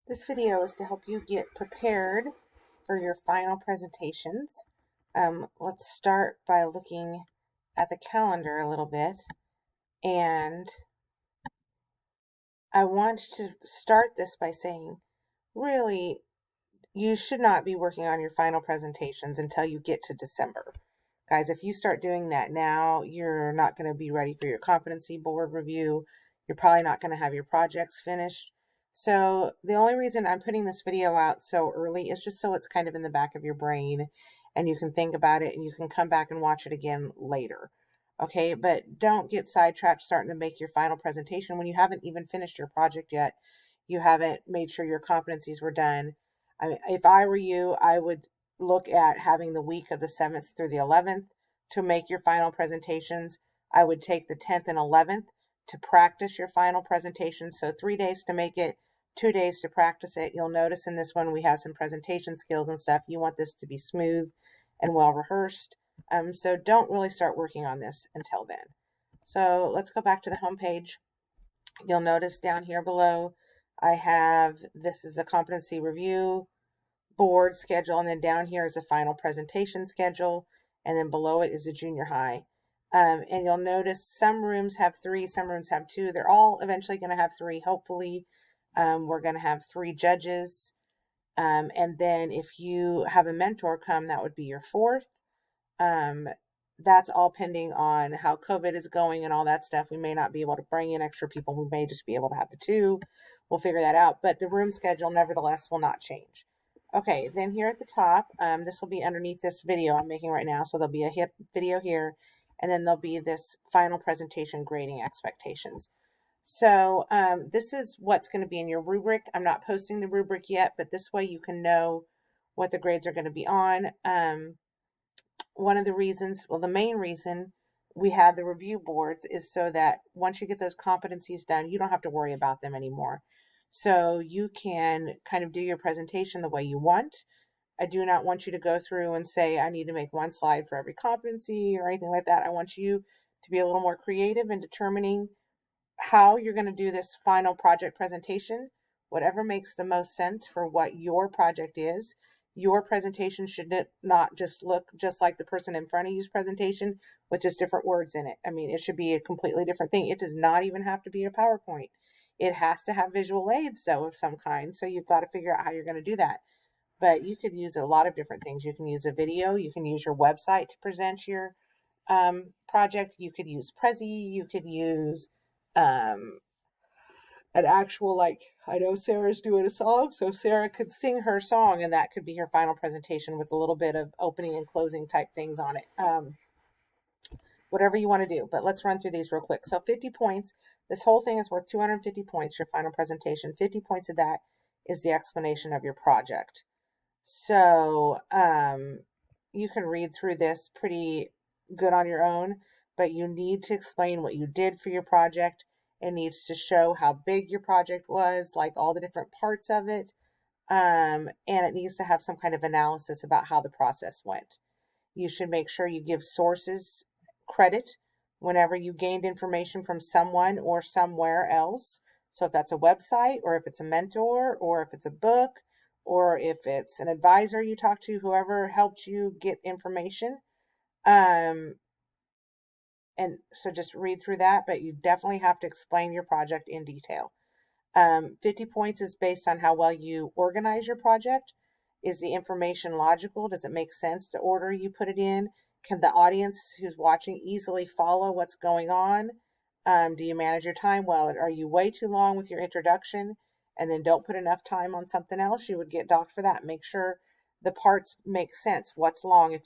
This video is to help you get prepared for your final presentations. Let's start by looking at the calendar a little bit. And I want to start this by saying, really, you should not be working on your final presentations until you get to December. Guys, if you start doing that now, you're not going to be ready for your competency board review. You're probably not going to have your projects finished. So the only reason I'm putting this video out so early is just so it's kind of in the back of your brain and you can think about it and you can come back and watch it again later. Okay, but don't get sidetracked starting to make your final presentation when you haven't even finished your project yet. You haven't made sure your competencies were done. I mean, if I were you, I would look at having the week of the 7th through the 11th to make your final presentations. I would take the 10th and 11th to practice your final presentation. So 3 days to make it, 2 days to practice it. You'll notice in this one we have some presentation skills and stuff. You want this to be smooth and well rehearsed. So don't really start working on this until then. So let's go back to the home page. You'll notice down here below, I have, this is the competency review board schedule, and then down here is a final presentation schedule, and then below it is a junior high. And you'll notice some rooms have 3, some rooms have 2. They're all eventually going to have 3, hopefully. We're going to have 3 judges. And then if you have a mentor come, that would be your 4th. That's all pending on how COVID is going and all that stuff. We may not be able to bring in extra people. We may just be able to have the 2. We'll figure that out. But the room schedule, nevertheless, will not change. Okay, then here at the top, this will be underneath this video I'm making right now. So there'll be a hit video here, and then there'll be this final presentation grading expectations. So this is what's going to be in your rubric. I'm not posting the rubric yet, but this way you can know what the grades are going to be on. One of the reasons, well, the main reason we have the review boards is so that once you get those competencies done, you don't have to worry about them anymore. So you can kind of do your presentation the way you want. I do not want you to go through and say, I need to make 1 slide for every competency or anything like that. I want you to be a little more creative in determining how you're going to do this final project presentation, whatever makes the most sense for what your project is. Your presentation should not just look just like the person in front of you's presentation with just different words in it. I mean, it should be a completely different thing. It does not even have to be a PowerPoint. It has to have visual aids, though, of some kind. So you've got to figure out how you're going to do that. But you could use a lot of different things. You can use a video. You can use your website to present your project. You could use Prezi. You could use um, an actual, like, I know Sarah's doing a song, so Sarah could sing her song, and that could be her final presentation with a little bit of opening and closing type things on it. Whatever you want to do, but let's run through these real quick. So 50 points, this whole thing is worth 250 points, your final presentation. 50 points of that is the explanation of your project. So you can read through this pretty good on your own, but you need to explain what you did for your project. It needs to show how big your project was, like all the different parts of it. And it needs to have some kind of analysis about how the process went. You should make sure you give sources credit whenever you gained information from someone or somewhere else. So if that's a website, or if it's a mentor, or if it's a book, or if it's an advisor you talk to, whoever helped you get information. And so just read through that, but you definitely have to explain your project in detail. 50 points is based on how well you organize your project. Is the information logical? Does it make sense to order you put it in? Can the audience who's watching easily follow what's going on? Do you manage your time well? Are you way too long with your introduction and then don't put enough time on something else? You would get docked for that. Make sure the parts make sense. What's long?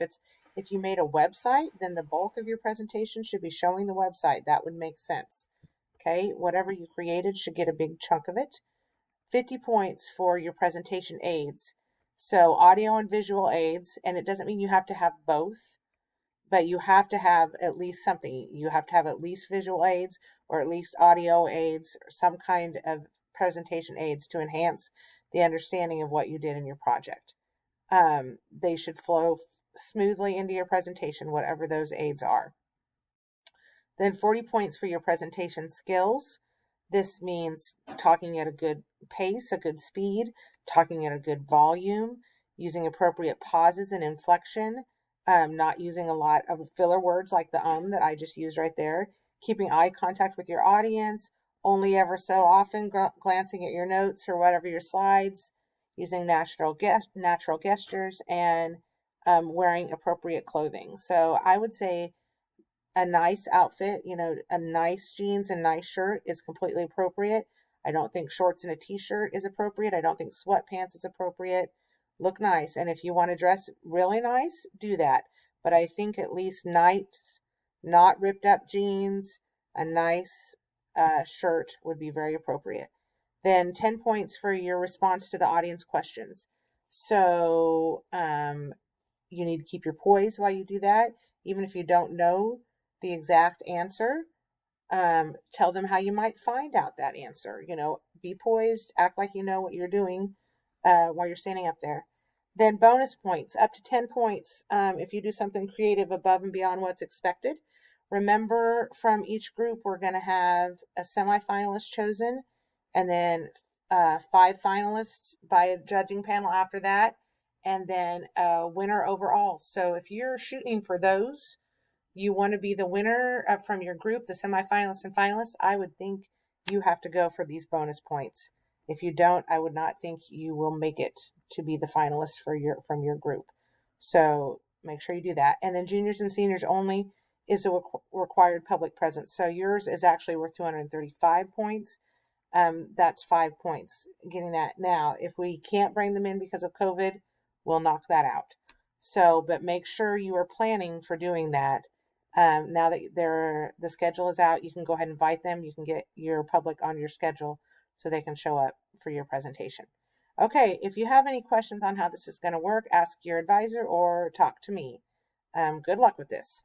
If you made a website, then the bulk of your presentation should be showing the website. That would make sense. Okay, whatever you created should get a big chunk of it. 50 points for your presentation aids. So audio and visual aids, and it doesn't mean you have to have both, but you have to have at least something. You have to have at least visual aids or at least audio aids or some kind of presentation aids to enhance the understanding of what you did in your project. They should flow smoothly into your presentation, whatever those aids are. Then 40 points for your presentation skills. This means talking at a good pace, a good speed, talking at a good volume, using appropriate pauses and inflection, not using a lot of filler words like the that I just used right there, keeping eye contact with your audience, only ever so often glancing at your notes or whatever your slides, using natural gestures, and wearing appropriate clothing. So I would say a nice outfit, a nice jeans and nice shirt is completely appropriate. I don't think shorts and a t-shirt is appropriate. I don't think sweatpants is appropriate. Look nice. And if you want to dress really nice, do that. But I think at least nice, not ripped up jeans, a nice shirt would be very appropriate. Then 10 points for your response to the audience questions. So you need to keep your poise while you do that, even if you don't know the exact answer. Tell them how you might find out that answer. Be poised, act like you know what you're doing while you're standing up there. Then bonus points, up to 10 points if you do something creative above and beyond what's expected. Remember, from each group, we're going to have a semifinalist chosen and then 5 finalists by a judging panel after that, and then a winner overall. So if you're shooting for those, you want to be the winner from your group, the semifinalists and finalists, I would think you have to go for these bonus points. If you don't, I would not think you will make it to be the finalist from your group. So make sure you do that. And then juniors and seniors only is a required public presence. So yours is actually worth 235 points. That's 5 points getting that. Now, if we can't bring them in because of COVID, we'll knock that out. So, but make sure you are planning for doing that. Now that the schedule is out, you can go ahead and invite them. You can get your public on your schedule so they can show up for your presentation. Okay, if you have any questions on how this is going to work, ask your advisor or talk to me. Good luck with this.